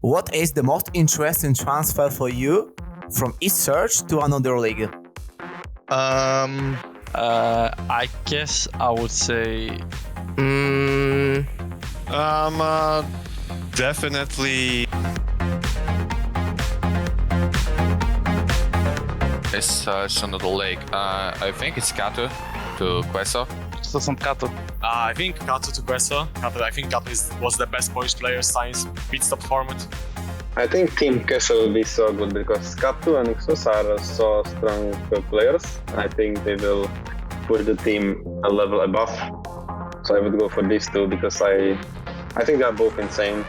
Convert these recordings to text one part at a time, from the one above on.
What is the most interesting transfer for you from eSearch to another league? I guess I would say Definitely. It's another league. I think it's Kato to Queso. to są Kato. I think Kato to Queso. I think Kato was the best Polish player since pit stop format. I think Team Queso will be so good because Kato and Xus are so strong players. I think they will push the team a level above. So I would go for these two because I think they are both insane.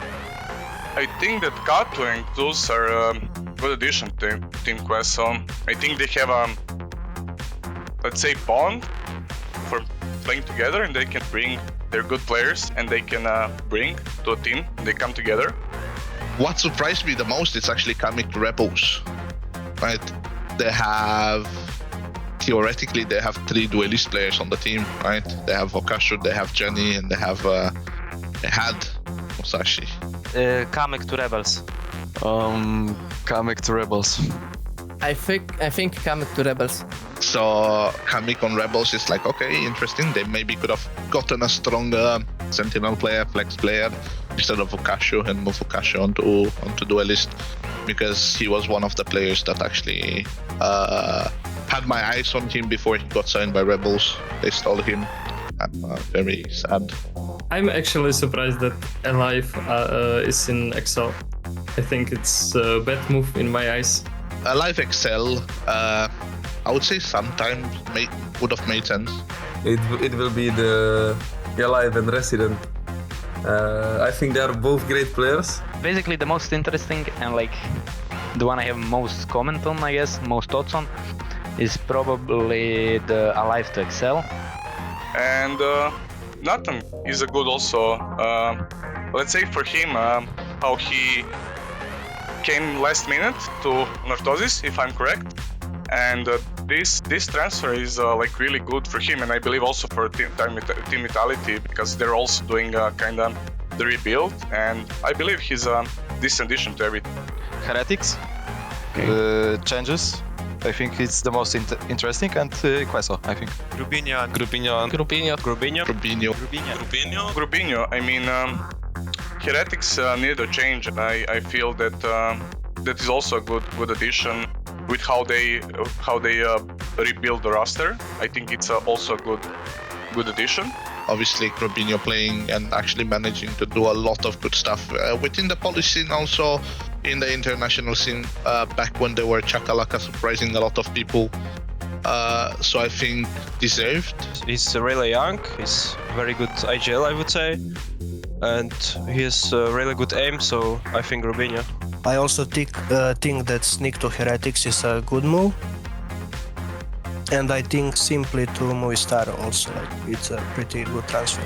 I think that Kato and Xus are a good addition to Team Queso. I think they have a, let's say, bond for playing together, and they can bring their good players and they can bring to a team. They come together. What surprised me the most is actually coming to Rebels, right? Theoretically, they have 3 duelist players on the team, right? They have Okashu, they have Jenny, and they had Musashi. Kamek to Rebels. Kamek to Rebels. I think Kamek to Rebels. So Kamik on Rebels is like, okay, interesting. They maybe could have gotten a stronger Sentinel player, Flex player, instead of Okashu, and move Okashu onto Duelist, because he was one of the players that actually had my eyes on him before he got signed by Rebels. They stole him. I'm very sad. I'm actually surprised that Alive is in Excel. I think it's a bad move in my eyes. Alive Excel, I would say sometimes would have made sense. It will be the Alive and Resident. I think they are both great players. Basically, the most interesting and like the one I have most comment on, I guess, most thoughts on, is probably the Alive to Excel. And Nathan is a good also. Let's say for him, how he came last minute to Anorthosis, if I'm correct. And this transfer is like really good for him, and I believe also for Team Vitality, because they're also doing kind of the rebuild, and I believe he's a decent addition to everything. Heretics changes. I think it's the most interesting, and Queso, I think. Grubinho. I mean, Heretics need a change, and I feel that that is also a good addition with how they rebuild the roster. I think it's also a good addition. Obviously, Grubinho playing and actually managing to do a lot of good stuff within the Polish scene, also in the international scene, back when they were Chakalaka, surprising a lot of people. So I think deserved. He's really young, he's very good IGL, I would say, and he has really good aim, so I think Grubinho. I also think that sneak to Heretics is a good move. And I think simply to Movistar also, like, it's a pretty good transfer.